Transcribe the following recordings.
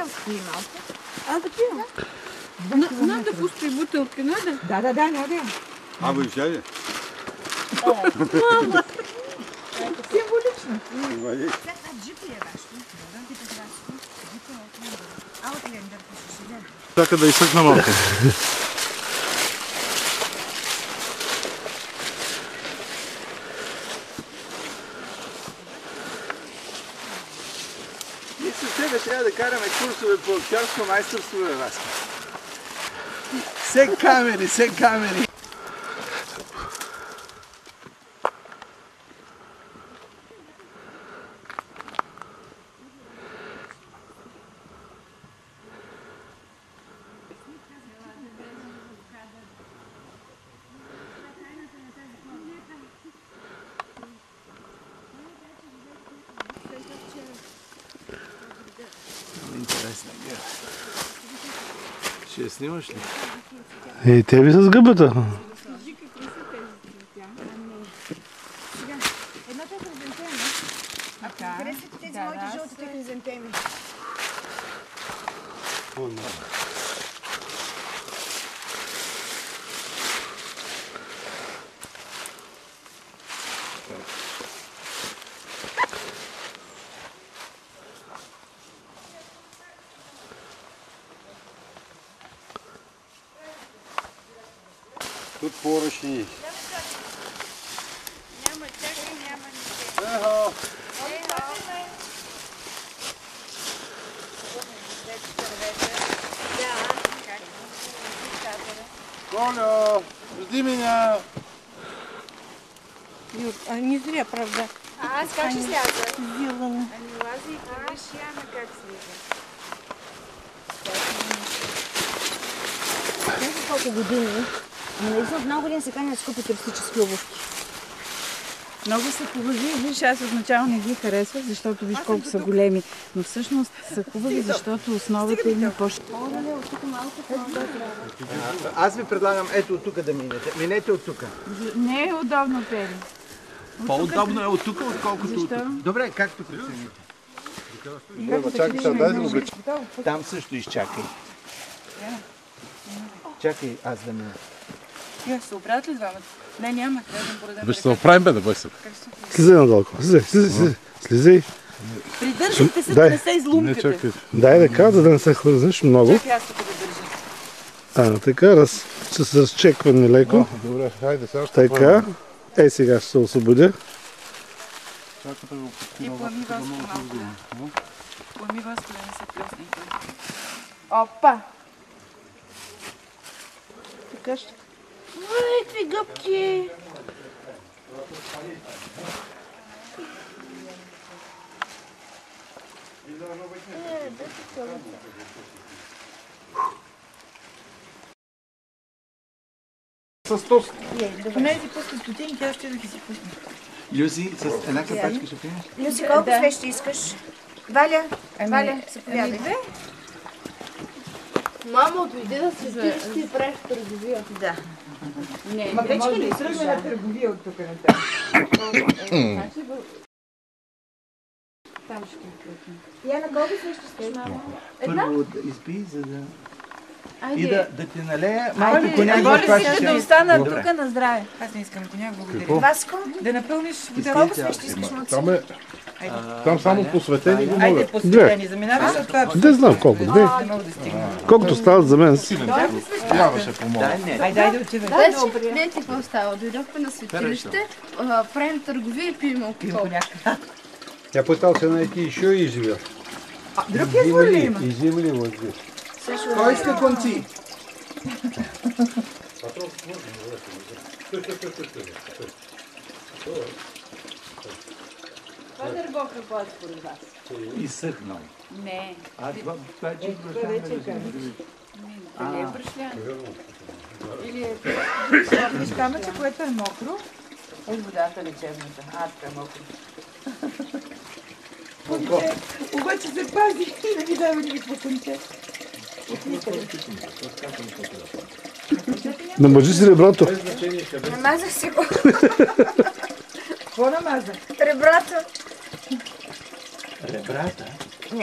спи малко. Да пием. Надо пусти бутылки, надо? Да, надо. А вы взяли? Мама! Символично. Така да изсъкна малко. Ние с тебе трябва да караме курсове по актьорско майсторство, Васка. Все камери. Интересна гера. Ще я снимаш ли? Ей, тебе с гъбата. Едната е хризантема. Харесвате тези моите жълтите хризантеми? Тут поръчни. Няма чакай, няма нищо. Ехо! Коля, жди меня! Не зря, правда. А аз как ще сляза? Сделано. Ами лази и виж яма как слиза. Знаете колко години? Наистина в много години се канят скъпи туристически обувки. Много са хубави. Виж, аз отначало не ги харесвах, защото виж колко са големи. Но всъщност са хубави, защото основата им е Аз ви предлагам ето от тук да минете. Минете от тук. Не е удобно, Пери. По-удобно е от тук, отколкото от тук. Защо? Добре, както прецените. Чакай, сега дай да го облеча. Там също изчакай. Чакай аз да мина. Я се оправят ли двамата? Не, няма. Трябва да поредем. Виж, се оправим бе да бъй се. Слизай надолу. Слизай. Придържайте се, Дай. да не се Не излумкате. чакай. Дай да кажа, за да не се хлъзнеш много. Чакай аз тук да държа. Така, с разчекване леко. Добре, хайде сега ще Така. Сега ще се освободя. Чакай да го Ти плами вас малко. Плами вас, да не се плесне. Опа! Така ще... Ой, какви гъбки! с тост. Поне си пуска стотинки, аз ще да ги си пусна. Люси, с една капачка ще пиеш? Люси, колко свещи искаш? Валя, заповядай. Мамо, дойде да се ти правиш търговия. Да. Ма вече ли тръгне на търговия от тук на Там ще пусна. Я на колко свещи искаш, мамо? Първо да изпи, за да... И Айде. да ти налея малко коняк в Боре кашата. си да остана тук на здраве. Аз не искам коняк, благодаря. Васко, Да напълниш колко свещи искаш, моци? Там само посветени го Айде, могат. посветени, заминаваш от това. Не знам колко. Не мога да стигна. Колкото стават за мен. Трябваше помогна. Айде, айде отивай. Не ти какво става? Дойдохме на светилище, правим търговия и пием алкохол. Я пытался найти еще и живет. Друг избор ли има? И земли вот здесь. Кой сте конци? Това дърбо какво е според вас? Изсъхнал. Не. А това е чисто Дали е брашлян? Или е... Виж камъче, което е мокро. От водата лечебната. Адка е мокро. Обаче се пази и не ми дава никакво конче. Намажи си реброто. Намазах си го. Какво намаза? Ребрата. Ребрата?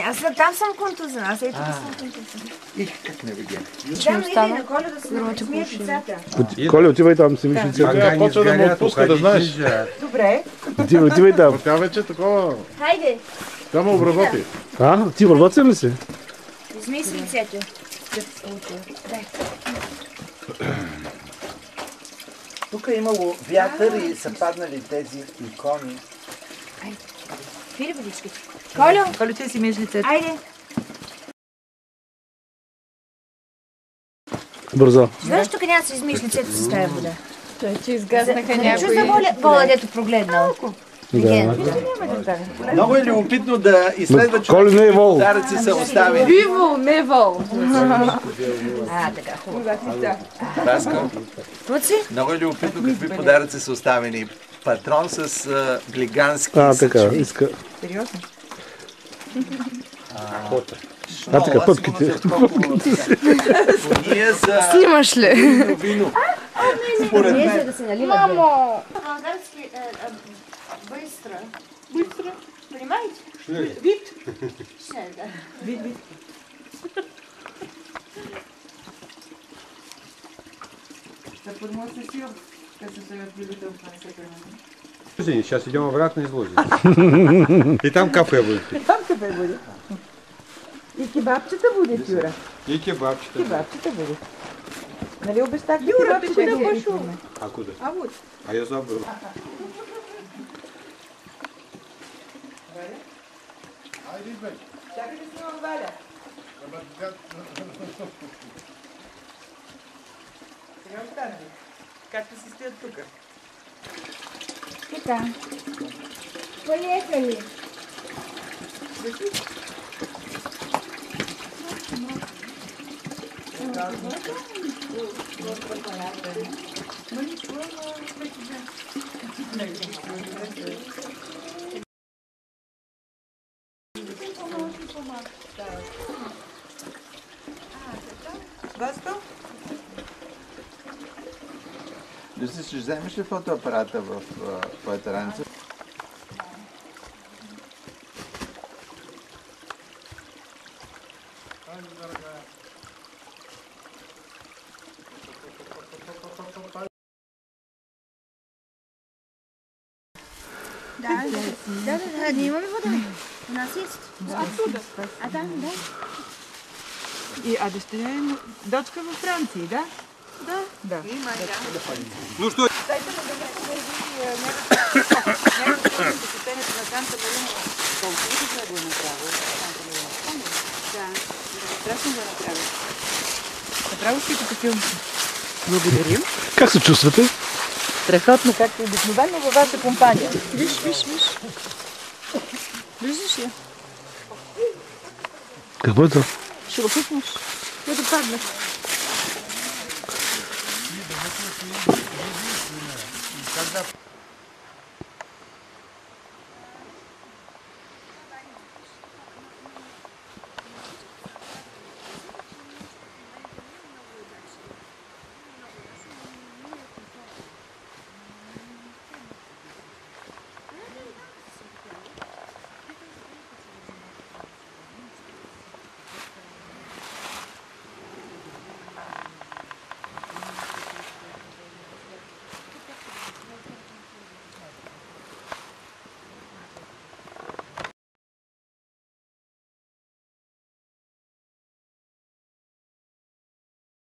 Аз там съм контузена, аз ето съм контузена. И как не видях. Там иде на Коля да се смият децата. Коля, отивай там, си мисли цяло. Тя почва да му отпуска, да знаеш. Добре. Отивай там. Тя вече такова... Хайде, Тя ме обработи. А, ти обработен ли си? измий си лицето. Тук е имало вятър и са паднали тези икони. Пири водичките. Колю, Колю, ти си миеш лицето. айде. Бързо. Знаеш, тук няма да си измиеш лицето с тази вода. Той, че изгазнаха Не чувства воля, дето прогледнал. Да. Много е любопитно да изследва Коли не е вол. подаръци са оставени. Виво, не вол. Така, хубаво. Баско, Пуци? много е любопитно какви подаръци са оставени. Патрон с глигански Така, иска. Сериозно? Така, пътките. Ние за Снимаш ли? вино. Според мен. Да се налива. Мамо! Быстро. Быстро? Понимаете? Вид. Да. Вид. Да подмоси си, как се сега прилетел в това. Сейчас идем обратно изложим. И там кафе будет. Там кафе буде. И кебабчета буде, Юра. И кебабчета. Кебабчета буде. Нали обещах Юра, ти куди пошел? А куда? А вот. А я забыл. Чакай да снимам Валя. Сега остане. Както си стоят тук. Така. Поехали. Госто? Люси, ще вземеш ли фотоапарата в твоята раница? Да, не имаме вода. У нас есть. Отсюда. А там, да? А дъщеря е дочка във Франция, да? Да. Ну что? Дайте му да ме някакво посетението на Санта Марина. Колко да го е направил? Санта Марина. Да. Страшно го е направил. Направо си като филм. Благодарим. Как се чувствате? Страхотно, както обикновено във ваша компания. Виж. Виждаш ли? Какво е това? Ще го пуснеш. Я да паднеш.